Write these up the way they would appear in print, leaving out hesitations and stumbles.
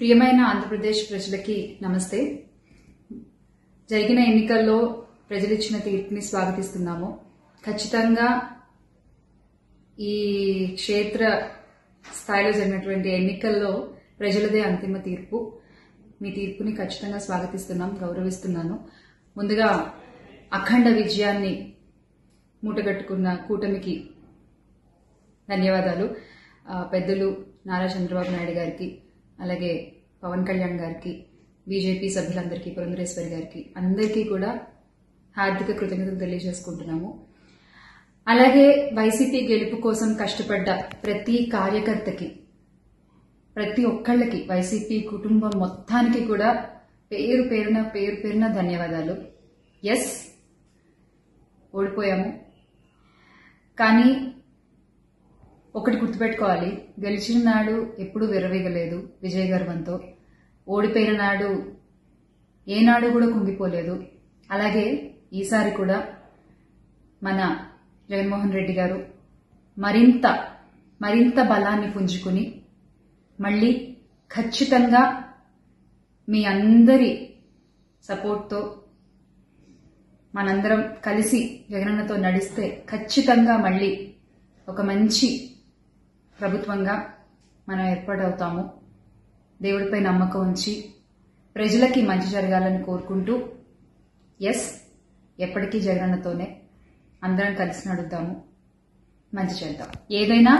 ప్రియమైన ఆంధ్రప్రదేశ్ ప్రజలకి నమస్తే. జరిగిన ఎన్నికల్లో ప్రజలు ఇచ్చిన తీర్పుని స్వాగతిస్తున్నాము. ఖచ్చితంగా ఈ క్షేత్ర స్థాయిలో జరిగినటువంటి ఎన్నికల్లో ప్రజలదే అంతిమ తీర్పు. మీ తీర్పుని ఖచ్చితంగా స్వాగతిస్తున్నాం, గౌరవిస్తున్నాను. ముందుగా అఖండ విజయాన్ని మూటగట్టుకున్న కూటమికి ధన్యవాదాలు. పెద్దలు నారా చంద్రబాబు నాయుడు గారికి, అలాగే పవన్ కళ్యాణ్ గారికి, బీజేపీ సభ్యులందరికీ, పురంధరేశ్వరి గారికి, అందరికీ కూడా హార్దిక కృతజ్ఞతలు తెలియజేసుకుంటున్నాము. అలాగే వైసీపీ గెలుపు కోసం కష్టపడ్డ ప్రతి కార్యకర్తకి, ప్రతి ఒక్కళ్ళకి, వైసీపీ కుటుంబం మొత్తానికి కూడా పేరు పేరున ధన్యవాదాలు. ఎస్, ఓడిపోయాము, కానీ ఒకటి గుర్తుపెట్టుకోవాలి, గెలిచిన నాడు ఎప్పుడూ విర్రవీగలేదు విజయ గర్వంతో. ఓడిపోయిన నాడు ఏనాడు కూడా కుంగిపోలేదు. అలాగే ఈసారి కూడా మన జగన్మోహన్ రెడ్డి గారు మరింత బలాన్ని పుంజుకుని మళ్ళీ ఖచ్చితంగా మీ అందరి సపోర్ట్తో మనందరం కలిసి జగనన్నతో నడిస్తే ఖచ్చితంగా మళ్ళీ ఒక మంచి ప్రభుత్వంగా మనం ఏర్పాటవుతాము. దేవుడిపై నమ్మకం ఉంచి ప్రజలకి మంచి జరగాలని కోరుకుంటూ, ఎస్, ఎప్పటికీ జగనన్నతోనే అందరం కలిసి నడుద్దాము, మంచి చేద్దాం. ఏదైనా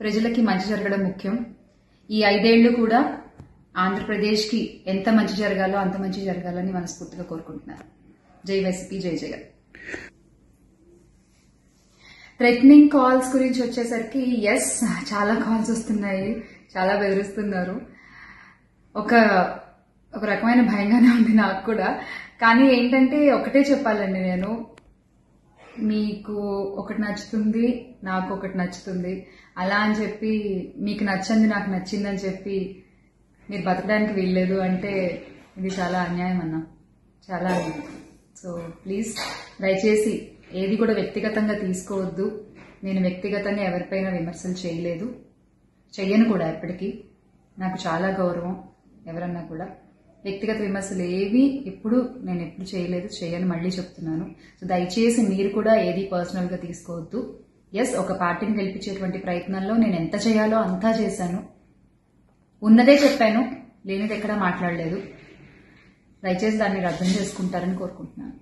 ప్రజలకి మంచి జరగడం ముఖ్యం. ఈ 5 ఏళ్లు కూడా ఆంధ్రప్రదేశ్కి ఎంత మంచి జరగాలో అంత మంచి జరగాలని మనస్ఫూర్తిగా కోరుకుంటున్నాను. జై వైసీపీ, జై జగన్. థ్రెటనింగ్ కాల్స్ గురించి వచ్చేసరికి, ఎస్, చాలా కాల్స్ వస్తున్నాయి, చాలా బెదిరిస్తున్నారు. ఒక రకమైన భయంగానే ఉంది నాకు కూడా. కానీ ఏంటంటే ఒకటే చెప్పాలండి, నేను మీకు ఒకటి నచ్చుతుంది, నాకు ఒకటి నచ్చుతుంది, అలా అని చెప్పి మీకు నచ్చింది నాకు నచ్చిందని చెప్పి మీరు బతకడానికి వీల్లేదు అంటే ఇది చాలా అన్యాయం అన్నా, చాలా అన్యాయం. సో ప్లీజ్, దయచేసి ఏది కూడా వ్యక్తిగతంగా తీసుకోవద్దు. నేను వ్యక్తిగతంగా ఎవరిపైన విమర్శలు చేయలేదు, చెయ్యను కూడా. ఎప్పటికీ నాకు చాలా గౌరవం. ఎవరన్నా కూడా వ్యక్తిగత విమర్శలు ఏవి ఎప్పుడు చేయలేదు, చేయను, మళ్ళీ చెప్తున్నాను. సో దయచేసి మీరు కూడా ఏది పర్సనల్ గా తీసుకోవద్దు. ఎస్, ఒక పార్టీని గెలిపించేటువంటి ప్రయత్నంలో నేను ఎంత చేయాలో అంతా చేశాను, ఉన్నదే చెప్పాను, లేనిది ఎక్కడా మాట్లాడలేదు. దయచేసి దాన్ని అర్థం చేసుకుంటారని కోరుకుంటున్నాను.